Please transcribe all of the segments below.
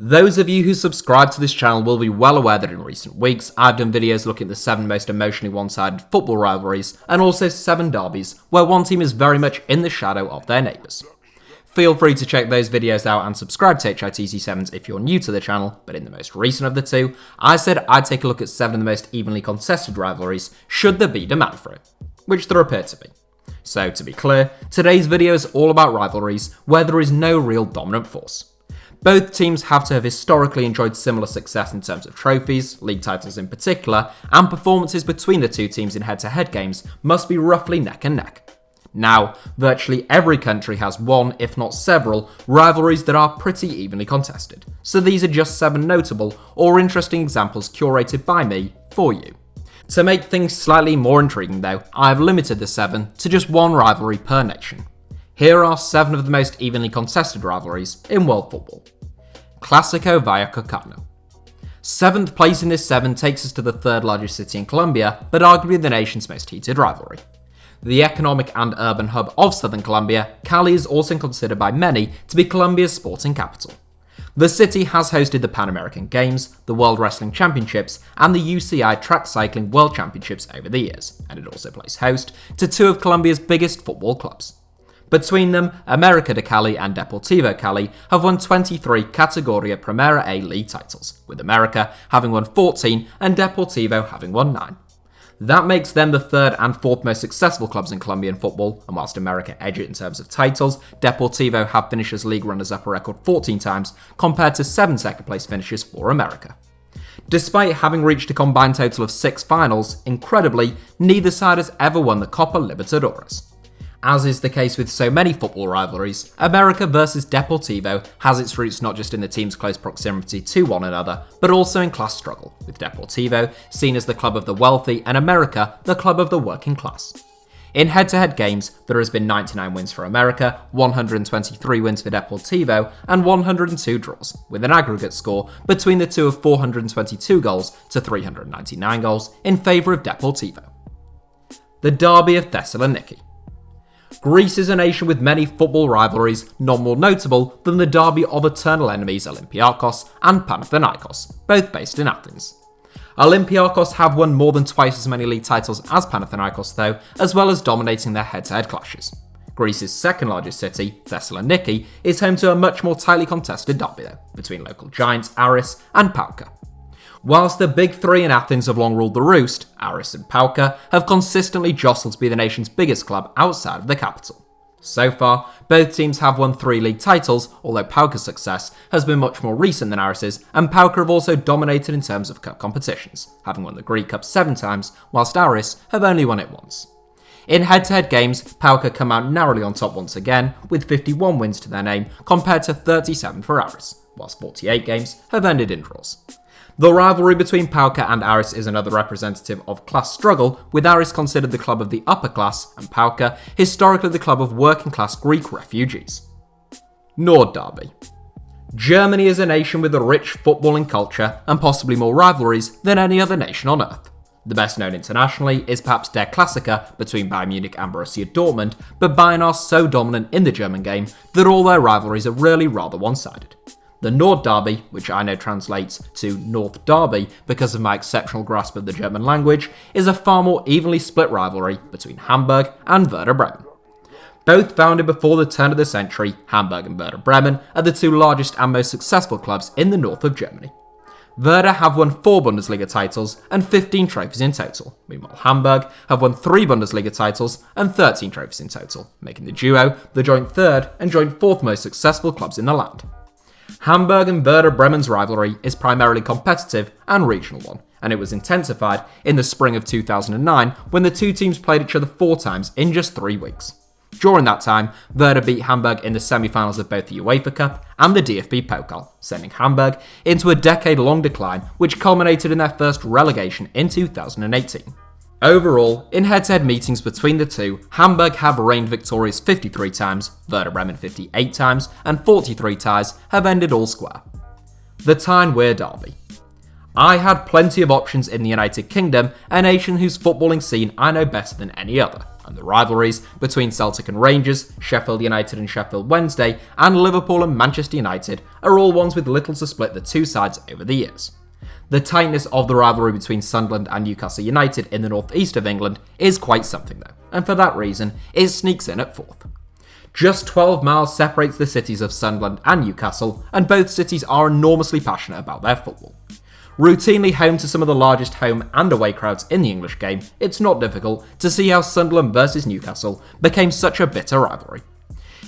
Those of you who subscribe to this channel will be well aware that in recent weeks, I've done videos looking at the 7 most emotionally one-sided football rivalries, and also 7 derbies, where one team is very much in the shadow of their neighbours. Feel free to check those videos out and subscribe to HITC Sevens if you're new to the channel, but in the most recent of the two, I said I'd take a look at 7 of the most evenly contested rivalries, should there be demand for it, which there appear to be. So to be clear, today's video is all about rivalries where there is no real dominant force. Both teams have to have historically enjoyed similar success in terms of trophies, league titles in particular, and performances between the two teams in head-to-head games must be roughly neck and neck. Now, virtually every country has one, if not several, rivalries that are pretty evenly contested, so these are just 7 notable or interesting examples curated by me for you. To make things slightly more intriguing though, I have limited the 7 to just one rivalry per nation. Here are 7 of the most evenly contested rivalries in world football. CLASICO Vallecano. 7th place in this 7 takes us to the 3rd largest city in Colombia, but arguably the nation's most heated rivalry. The economic and urban hub of southern Colombia, Cali is also considered by many to be Colombia's sporting capital. The city has hosted the Pan American Games, the World Wrestling Championships, and the UCI Track Cycling World Championships over the years, and it also plays host to 2 of Colombia's biggest football clubs. Between them, América de Cali and Deportivo Cali have won 23 Categoria Primera A league titles, with América having won 14 and Deportivo having won 9. That makes them the 3rd and 4th most successful clubs in Colombian football, and whilst América edge it in terms of titles, Deportivo have finished as league runners-up a record 14 times, compared to 7 second-place finishes for América. Despite having reached a combined total of 6 finals, incredibly, neither side has ever won the Copa Libertadores. As is the case with so many football rivalries, América vs Deportivo has its roots not just in the team's close proximity to one another, but also in class struggle, with Deportivo seen as the club of the wealthy and América the club of the working class. In head-to-head games, there has been 99 wins for América, 123 wins for Deportivo, and 102 draws, with an aggregate score between the two of 422 goals to 399 goals in favour of Deportivo. The Derby of Thessaloniki. Greece is a nation with many football rivalries, none more notable than the derby of eternal enemies Olympiacos and Panathinaikos, both based in Athens. Olympiacos have won more than twice as many league titles as Panathinaikos though, as well as dominating their head-to-head clashes. Greece's 2nd largest city, Thessaloniki, is home to a much more tightly contested derby though, between local giants Aris and Pauka. Whilst the big 3 in Athens have long ruled the roost, Aris and Pauka have consistently jostled to be the nation's biggest club outside of the capital. So far, both teams have won 3 league titles, although Pauka's success has been much more recent than Aris's, and Pauka have also dominated in terms of cup competitions, having won the Greek Cup 7 times, whilst Aris have only won it once. In head-to-head games, Pauka come out narrowly on top once again, with 51 wins to their name, compared to 37 for Aris, whilst 48 games have ended in draws. The rivalry between Pauka and Aris is another representative of class struggle, with Aris considered the club of the upper class and Pauka historically the club of working class Greek refugees. Nord Derby. Germany is a nation with a rich footballing culture and possibly more rivalries than any other nation on earth. The best known internationally is perhaps Der Klassiker between Bayern Munich and Borussia Dortmund, but Bayern are so dominant in the German game that all their rivalries are really rather one-sided. The Nord Derby, which I know translates to North Derby because of my exceptional grasp of the German language, is a far more evenly split rivalry between Hamburg and Werder Bremen. Both founded before the turn of the century, Hamburg and Werder Bremen are the 2 largest and most successful clubs in the north of Germany. Werder have won 4 Bundesliga titles and 15 trophies in total. Meanwhile, Hamburg have won 3 Bundesliga titles and 13 trophies in total, making the duo the joint 3rd and joint 4th most successful clubs in the land. Hamburg and Werder Bremen's rivalry is primarily competitive and regional one, and it was intensified in the spring of 2009 when the 2 teams played each other 4 times in just 3 weeks. During that time, Werder beat Hamburg in the semi-finals of both the UEFA Cup and the DFB Pokal, sending Hamburg into a decade-long decline which culminated in their first relegation in 2018. Overall, in head-to-head meetings between the two, Hamburg have reigned victorious 53 times, Werder Bremen 58 times, and 43 ties have ended all square. The TYNE-WEAR derby. I had plenty of options in the United Kingdom, a nation whose footballing scene I know better than any other, and the rivalries between Celtic and Rangers, Sheffield United and Sheffield Wednesday, and Liverpool and Manchester United are all ones with little to split the two sides over the years. The tightness of the rivalry between Sunderland and Newcastle United in the northeast of England is quite something though, and for that reason, it sneaks in at 4th. Just 12 miles separates the cities of Sunderland and Newcastle, and both cities are enormously passionate about their football. Routinely home to some of the largest home and away crowds in the English game, it's not difficult to see how Sunderland versus Newcastle became such a bitter rivalry.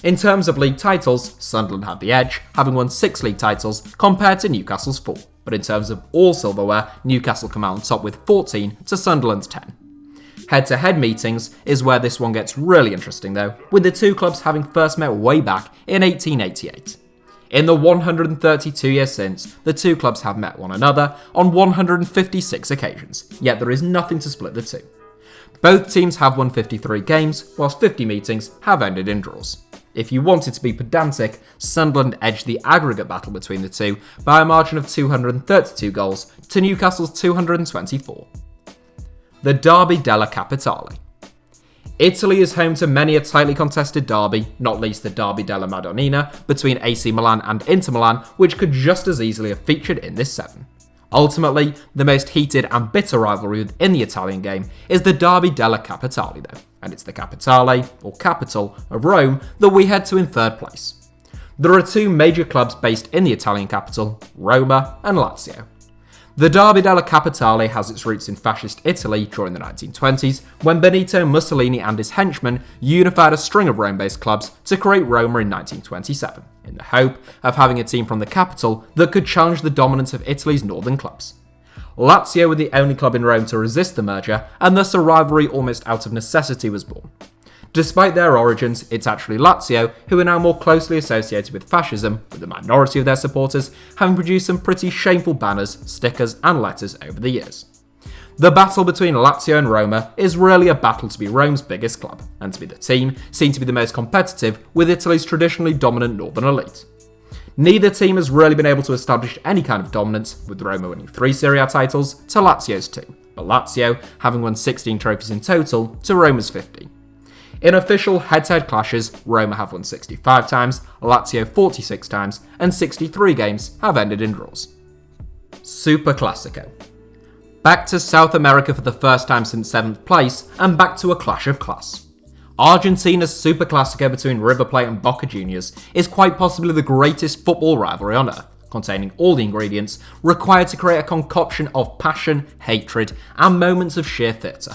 In terms of league titles, Sunderland have the edge, having won 6 league titles compared to Newcastle's 4, but in terms of all silverware, Newcastle come out on top with 14 to Sunderland's 10. Head-to-head meetings is where this one gets really interesting though, with the two clubs having first met way back in 1888. In the 132 years since, the two clubs have met one another on 156 occasions, yet there is nothing to split the two. Both teams have won 53 games, whilst 50 meetings have ended in draws. If you wanted to be pedantic, Sunderland edged the aggregate battle between the two by a margin of 232 goals to Newcastle's 224. The Derby della Capitale. Italy is home to many a tightly contested derby, not least the Derby della Madonnina between AC Milan and Inter Milan, which could just as easily have featured in this 7. Ultimately, the most heated and bitter rivalry within the Italian game is the Derby della Capitale though, and it's the Capitale, or capital, of Rome that we head to in 3rd place. There are 2 major clubs based in the Italian capital, Roma and Lazio. The Derby della Capitale has its roots in fascist Italy during the 1920s, when Benito Mussolini and his henchmen unified a string of Rome-based clubs to create Roma in 1927, in the hope of having a team from the capital that could challenge the dominance of Italy's northern clubs. Lazio were the only club in Rome to resist the merger, and thus a rivalry almost out of necessity was born. Despite their origins, it's actually Lazio who are now more closely associated with fascism, with the minority of their supporters having produced some pretty shameful banners, stickers and letters over the years. The battle between Lazio and Roma is really a battle to be Rome's biggest club, and to be the team seen to be the most competitive with Italy's traditionally dominant northern elite. Neither team has really been able to establish any kind of dominance, with Roma winning 3 Serie A titles to Lazio's 2, but Lazio having won 16 trophies in total to Roma's 50. In official head-to-head clashes, Roma have won 65 times, Lazio 46 times, and 63 games have ended in draws. Superclásico. Back to South America for the first time since 7th place, and back to a clash of class. Argentina's Superclásico between River Plate and Boca Juniors is quite possibly the greatest football rivalry on earth, containing all the ingredients required to create a concoction of passion, hatred, and moments of sheer theatre.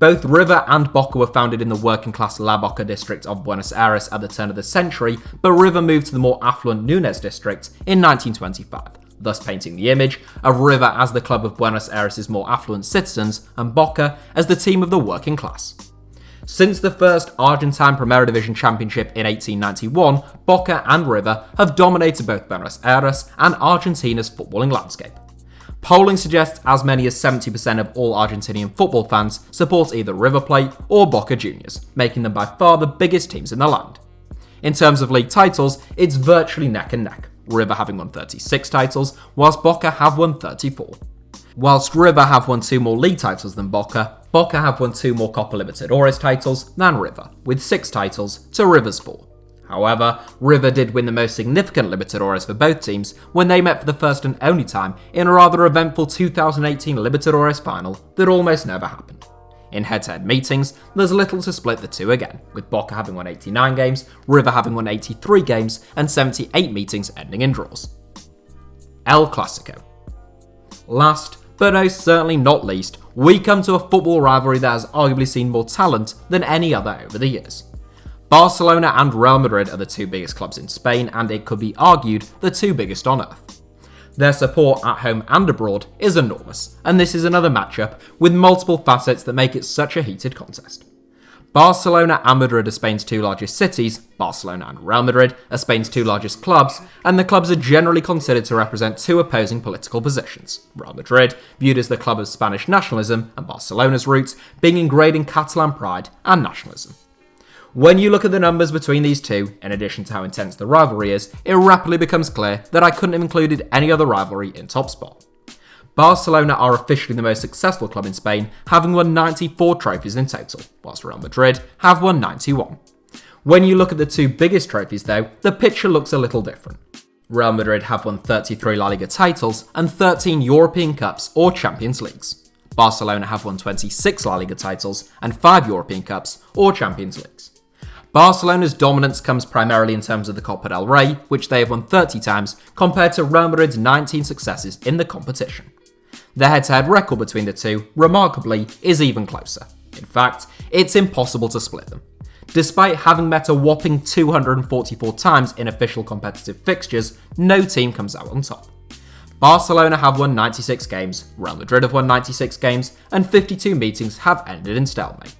Both River and Boca were founded in the working-class La Boca district of Buenos Aires at the turn of the century, but River moved to the more affluent Núñez district in 1925, thus painting the image of River as the club of Buenos Aires' more affluent citizens and Boca as the team of the working class. Since the first Argentine Primera Division championship in 1891, Boca and River have dominated both Buenos Aires and Argentina's footballing landscape. Polling suggests as many as 70% of all Argentinian football fans support either River Plate or Boca Juniors, making them by far the biggest teams in the land. In terms of league titles, it's virtually neck and neck, River having won 36 titles, whilst Boca have won 34. Whilst River have won 2 more league titles than Boca, Boca have won 2 more Copa Libertadores titles than River, with 6 titles to River's 4. However, River did win the most significant Libertadores for both teams when they met for the first and only time in a rather eventful 2018 Libertadores final that almost never happened. In head-to-head meetings, there's little to split the two again, with Boca having won 89 games, River having won 83 games, and 78 meetings ending in draws. El Clásico. Last, but most certainly not least, we come to a football rivalry that has arguably seen more talent than any other over the years. Barcelona and Real Madrid are the 2 biggest clubs in Spain, and it could be argued the 2 biggest on earth. Their support at home and abroad is enormous, and this is another matchup with multiple facets that make it such a heated contest. Barcelona and Madrid are Spain's 2 largest cities, Barcelona and Real Madrid are Spain's 2 largest clubs, and the clubs are generally considered to represent 2 opposing political positions. Real Madrid, viewed as the club of Spanish nationalism, and Barcelona's roots being ingrained in Catalan pride and nationalism. When you look at the numbers between these 2, in addition to how intense the rivalry is, it rapidly becomes clear that I couldn't have included any other rivalry in top spot. Barcelona are officially the most successful club in Spain, having won 94 trophies in total, whilst Real Madrid have won 91. When you look at the two biggest trophies though, the picture looks a little different. Real Madrid have won 33 La Liga titles and 13 European Cups or Champions Leagues. Barcelona have won 26 La Liga titles and 5 European Cups or Champions Leagues. Barcelona's dominance comes primarily in terms of the Copa del Rey, which they have won 30 times, compared to Real Madrid's 19 successes in the competition. The head-to-head record between the two, remarkably, is even closer. In fact, it's impossible to split them. Despite having met a whopping 244 times in official competitive fixtures, no team comes out on top. Barcelona have won 96 games, Real Madrid have won 96 games, and 52 meetings have ended in stalemate.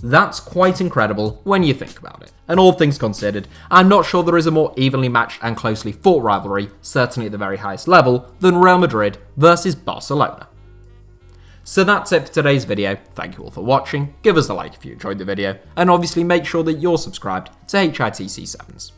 That's quite incredible when you think about it. And all things considered, I'm not sure there is a more evenly matched and closely fought rivalry, certainly at the very highest level, than Real Madrid versus Barcelona. So that's it for today's video. Thank you all for watching, give us a like if you enjoyed the video, and obviously make sure that you're subscribed to HITC Sevens.